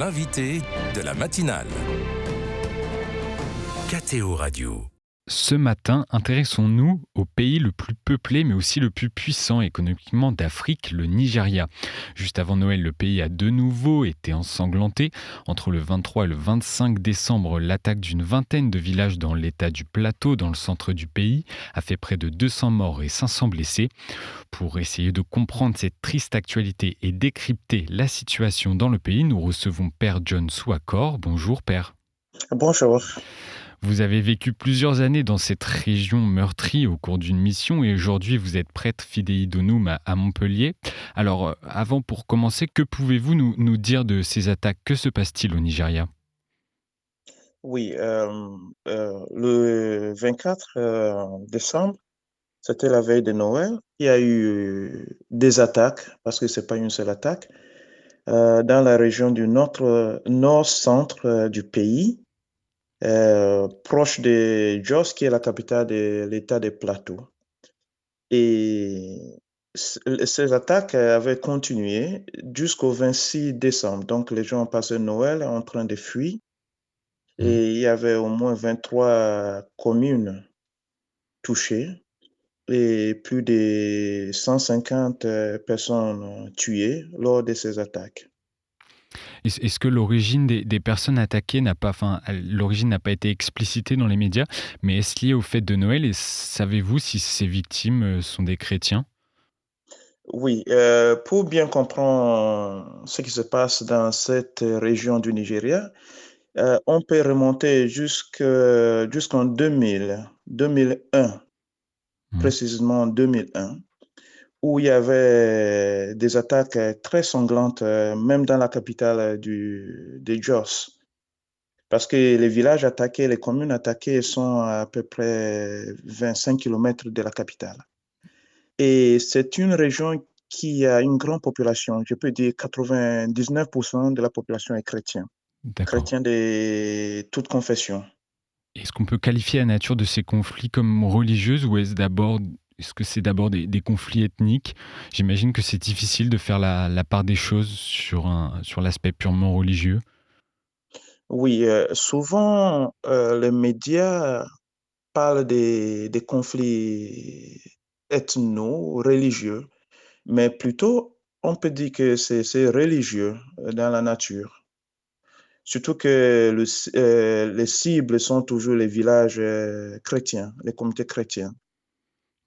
l'invité de la matinale. KTO Radio. Ce matin, intéressons-nous au pays le plus peuplé mais aussi le plus puissant économiquement d'Afrique, le Nigeria. Juste avant Noël, le pays a de nouveau été ensanglanté. Entre le 23 et le 25 décembre, l'attaque d'une vingtaine de villages dans l'état du Plateau, dans le centre du pays, a fait près de 200 morts et 500 blessés. Pour essayer de comprendre cette triste actualité et décrypter la situation dans le pays, nous recevons Père John Souakor. Bonjour Père. Bonjour. Vous avez vécu plusieurs années dans cette région meurtrie au cours d'une mission et aujourd'hui vous êtes prêtre fidei donum à Montpellier. Alors avant pour commencer, que pouvez-vous nous dire de ces attaques? Que se passe-t-il au Nigeria? Oui, le 24 décembre, c'était la veille de Noël. Il y a eu des attaques, parce que ce n'est pas une seule attaque, dans la région du nord-centre du pays, proche de Jos, qui est la capitale de l'État des Plateaux. Et ces attaques avaient continué jusqu'au 26 décembre. Donc, les gens ont passé Noël en train de fuir. Et il y avait au moins 23 communes touchées et plus de 150 personnes tuées lors de ces attaques. Est-ce que l'origine des personnes attaquées l'origine n'a pas été explicitée dans les médias, mais est-ce lié au fait de Noël et savez-vous si ces victimes sont des chrétiens? Oui, pour bien comprendre ce qui se passe dans cette région du Nigeria, on peut remonter jusqu'en 2001, précisément 2001, où il y avait des attaques très sanglantes, même dans la capitale de Jos. Parce que les villages attaqués, les communes attaquées sont à peu près 25 km de la capitale. Et c'est une région qui a une grande population. Je peux dire 99% de la population est chrétienne. D'accord. Chrétien de toute confession. Est-ce qu'on peut qualifier la nature de ces conflits comme religieuse ou est-ce que c'est d'abord des conflits ethniques? J'imagine que c'est difficile de faire la part des choses sur l'aspect purement religieux. Oui, souvent, les médias parlent des conflits ethno-religieux, mais plutôt, on peut dire que c'est religieux dans la nature. Surtout que les cibles sont toujours les villages chrétiens, les communautés chrétiennes.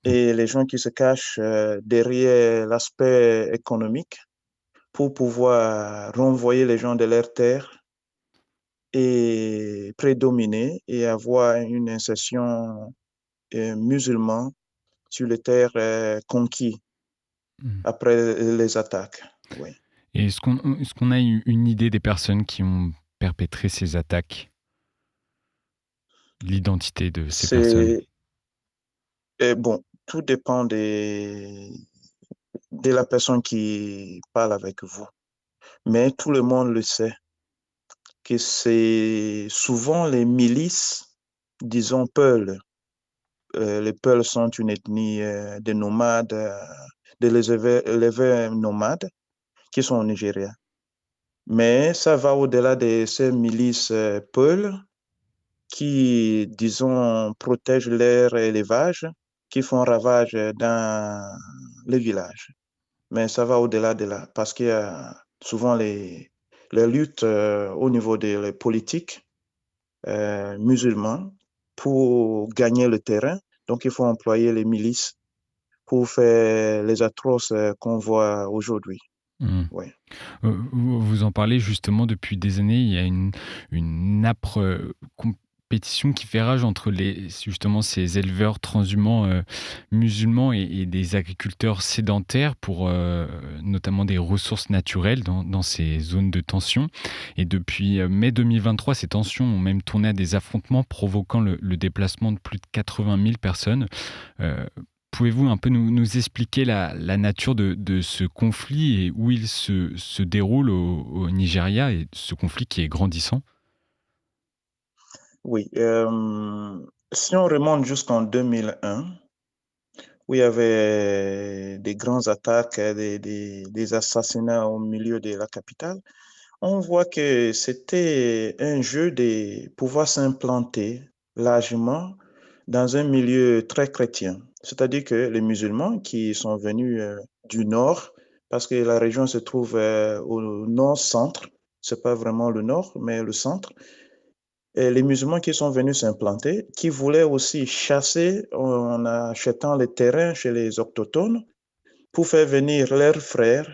Et les gens qui se cachent derrière l'aspect économique pour pouvoir renvoyer les gens de leur terre et prédominer et avoir une insertion musulmane sur les terres conquises après les attaques. Oui. Et est-ce qu'on a une idée des personnes qui ont perpétré ces attaques? L'identité de ces personnes? Bon, tout dépend de la personne qui parle avec vous. Mais tout le monde le sait, que c'est souvent les milices, disons Peuls. Les Peuls sont une ethnie de nomades, de éleveurs nomades qui sont au Nigeria. Mais ça va au-delà de ces milices Peuls qui, disons, protègent leur élevage, qui font ravage dans les villages. Mais ça va au-delà de là, parce qu'il y a souvent les luttes au niveau des politiques musulmans pour gagner le terrain. Donc, il faut employer les milices pour faire les atroces qu'on voit aujourd'hui. Ouais. Vous en parlez justement depuis des années. Il y a une âpre compétition qui fait rage entre justement ces éleveurs transhumants musulmans et des agriculteurs sédentaires pour notamment des ressources naturelles dans ces zones de tension. Et depuis mai 2023, ces tensions ont même tourné à des affrontements provoquant le déplacement de plus de 80 000 personnes. Pouvez-vous un peu nous expliquer la nature de ce conflit et où il se déroule au Nigeria et ce conflit qui est grandissant? Oui. Si on remonte jusqu'en 2001, où il y avait des grandes attaques, des assassinats au milieu de la capitale, on voit que c'était un jeu de pouvoir s'implanter largement dans un milieu très chrétien. C'est-à-dire que les musulmans qui sont venus du nord, parce que la région se trouve au nord-centre, c'est pas vraiment le nord, mais le centre, et les musulmans qui sont venus s'implanter, qui voulaient aussi chasser en achetant les terrains chez les autochtones pour faire venir leurs frères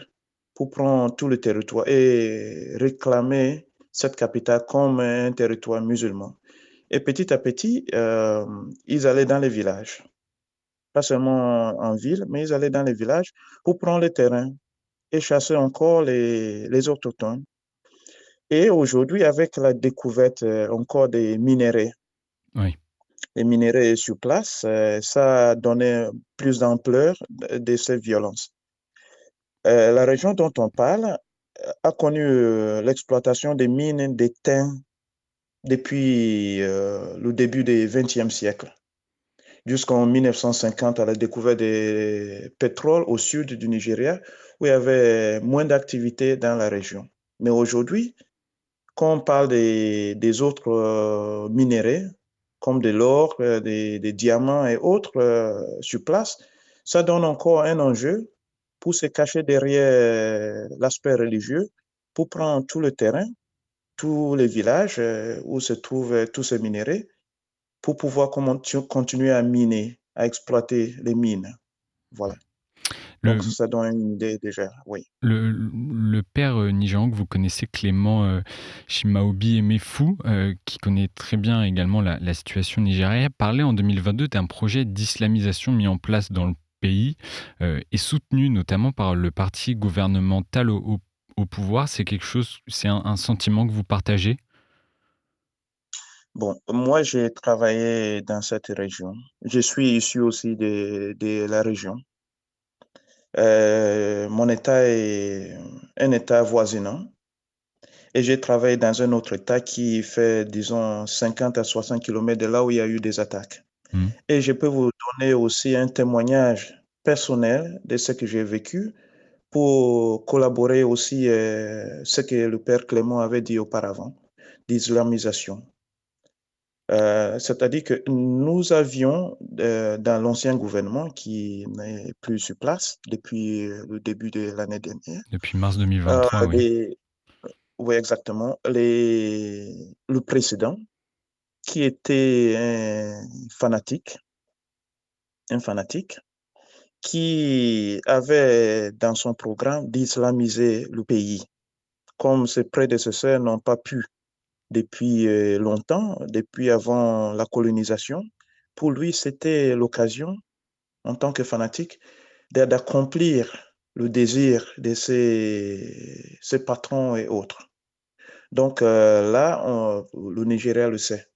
pour prendre tout le territoire et réclamer cette capitale comme un territoire musulman. Et petit à petit, ils allaient dans les villages, pas seulement en ville, mais ils allaient dans les villages pour prendre les terrains et chasser encore les autochtones. Et aujourd'hui, avec la découverte encore des minéraux, Oui. les minéraux sur place, ça a donné plus d'ampleur de ces violences. La région dont on parle a connu l'exploitation des mines d'étain depuis le début du XXe siècle, jusqu'en 1950 à la découverte du pétrole au sud du Nigeria, où il y avait moins d'activité dans la région. Mais aujourd'hui, quand on parle des autres minéraux, comme de l'or, des diamants et autres sur place, ça donne encore un enjeu pour se cacher derrière l'aspect religieux, pour prendre tout le terrain, tous les villages où se trouvent tous ces minéraux, pour pouvoir continuer à miner, à exploiter les mines. Voilà. Donc, Le, ça donne une idée déjà, oui. le père nigérian que vous connaissez, Clément Chimaobi Emefu, qui connaît très bien également la situation nigérienne, parlait en 2022 d'un projet d'islamisation mis en place dans le pays et soutenu notamment par le parti gouvernemental au pouvoir. C'est quelque chose, c'est un sentiment que vous partagez? Bon, moi, j'ai travaillé dans cette région. Je suis issu aussi de la région. Mon État est un État voisinant et j'ai travaillé dans un autre État qui fait, disons, 50 à 60 kilomètres de là où il y a eu des attaques. Hmm. Et je peux vous donner aussi un témoignage personnel de ce que j'ai vécu pour collaborer aussi ce que le père Clément avait dit auparavant, d'islamisation. C'est-à-dire que nous avions, dans l'ancien gouvernement qui n'est plus sur place depuis le début de l'année dernière, Depuis mars euh, 2023, oui. des- oui, exactement, le précédent qui était un fanatique, qui avait dans son programme d'islamiser le pays, comme ses prédécesseurs n'ont pas pu depuis longtemps, depuis avant la colonisation. Pour lui, c'était l'occasion, en tant que fanatique, d'accomplir le désir de ses patrons et autres. Donc là, le Nigeria le sait.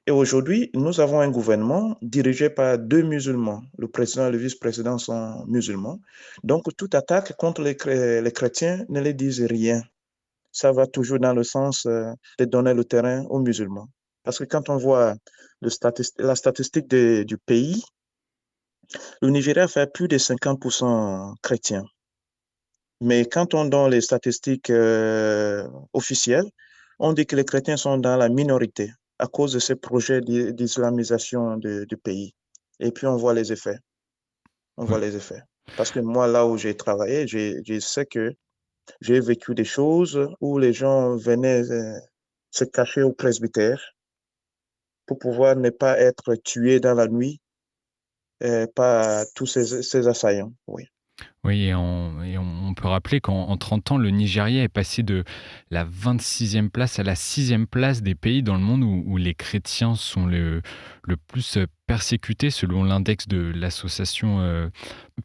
Et aujourd'hui, nous avons un gouvernement dirigé par deux musulmans. Le président et le vice-président sont musulmans. Donc, toute attaque contre les chrétiens ne les disent rien. Ça va toujours dans le sens de donner le terrain aux musulmans. Parce que quand on voit la statistique du pays, le Nigeria fait plus de 50% chrétiens. Mais quand on donne les statistiques officielles, on dit que les chrétiens sont dans la minorité à cause de ces projets d'islamisation du pays. Et puis on voit les effets. On Oui. voit les effets. Parce que moi, là où j'ai travaillé, je sais que j'ai vécu des choses où les gens venaient se cacher au presbytère pour pouvoir ne pas être tués dans la nuit par tous ces assaillants. Oui. Oui, et on peut rappeler qu'en 30 ans, le Nigeria est passé de la 26e place à la 6e place des pays dans le monde où les chrétiens sont le plus persécutés selon l'index de l'association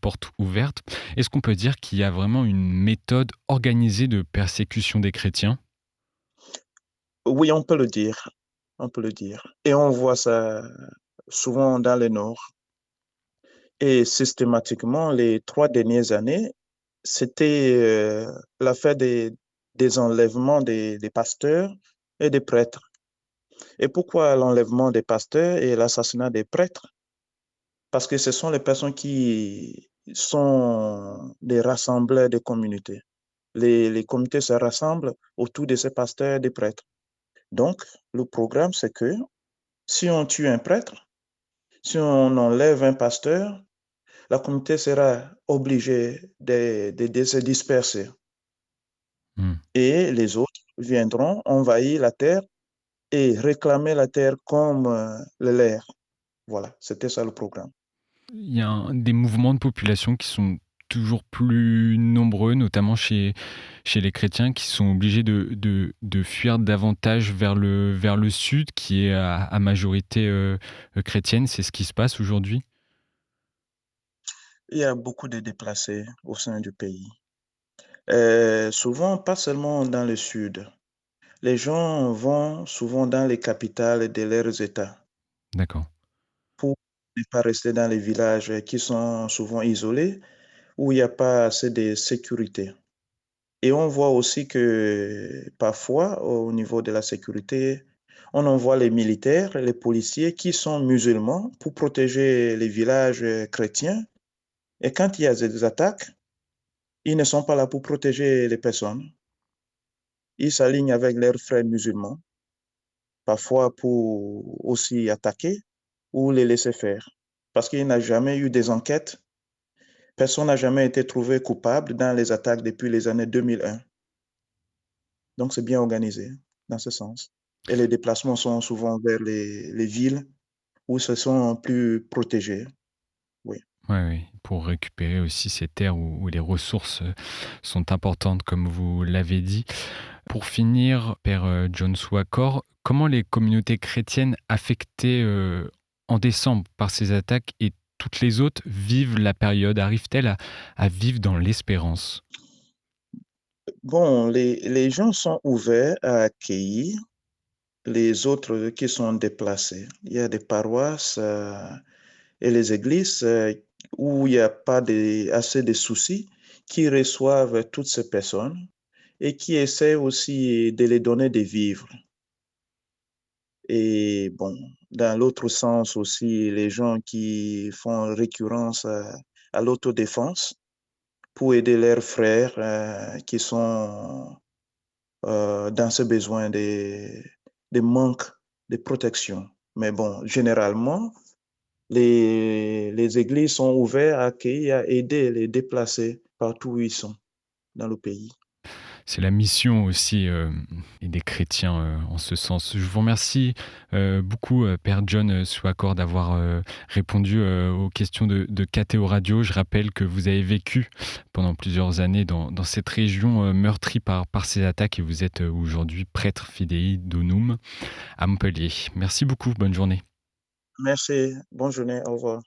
Porte Ouverte. Est-ce qu'on peut dire qu'il y a vraiment une méthode organisée de persécution des chrétiens? Oui, on peut le dire. On peut le dire. Et on voit ça souvent dans le Nord. Et systématiquement, les 3 dernières années, c'était l'affaire des enlèvements des pasteurs et des prêtres. Et pourquoi l'enlèvement des pasteurs et l'assassinat des prêtres? Parce que ce sont les personnes qui sont des rassembleurs des communautés. les communautés se rassemblent autour de ces pasteurs et des prêtres. Donc, le programme, c'est que si on tue un prêtre, si on enlève un pasteur, la communauté sera obligée de se disperser. Hmm. Et les autres viendront envahir la terre et réclamer la terre comme le leur. Voilà, c'était ça le programme. Il y a des mouvements de population qui sont toujours plus nombreux, notamment chez les chrétiens, qui sont obligés de fuir davantage vers le sud, qui est à majorité chrétienne. C'est ce qui se passe aujourd'hui. Il y a beaucoup de déplacés au sein du pays. Souvent, pas seulement dans le sud. Les gens vont souvent dans les capitales de leurs États D'accord. pour ne pas rester dans les villages qui sont souvent isolés, où il n'y a pas assez de sécurité. Et on voit aussi que parfois, au niveau de la sécurité, on envoie les militaires, les policiers qui sont musulmans pour protéger les villages chrétiens. Et quand il y a des attaques, ils ne sont pas là pour protéger les personnes. Ils s'alignent avec leurs frères musulmans, parfois pour aussi attaquer ou les laisser faire. Parce qu'il n'y a jamais eu des enquêtes. Personne n'a jamais été trouvé coupable dans les attaques depuis les années 2001. Donc, c'est bien organisé dans ce sens. Et les déplacements sont souvent vers les villes où se sont plus protégés. Oui. Ouais, oui, pour récupérer aussi ces terres où les ressources sont importantes, comme vous l'avez dit. Pour finir, Père John Swakor, comment les communautés chrétiennes affectées en décembre par ces attaques et toutes les autres vivent la période? Arrivent-elles à vivre dans l'espérance? Bon, les gens sont ouverts à accueillir les autres qui sont déplacés. Il y a des paroisses et les églises où il n'y a pas assez de soucis qui reçoivent toutes ces personnes et qui essaient aussi de les donner des vivres. Et bon, dans l'autre sens aussi, les gens qui font récurrence à l'autodéfense pour aider leurs frères qui sont dans ce besoin de manque de protection. Mais bon, généralement, les églises sont ouvertes à accueillir, à aider les déplacés partout où ils sont dans le pays. C'est la mission aussi et des chrétiens en ce sens. Je vous remercie beaucoup, Père John Swakor, d'avoir répondu aux questions de KTO Radio. Je rappelle que vous avez vécu pendant plusieurs années dans cette région meurtrie par ces attaques et vous êtes aujourd'hui prêtre fidei donum à Montpellier. Merci beaucoup, bonne journée. Merci, bonne journée, au revoir.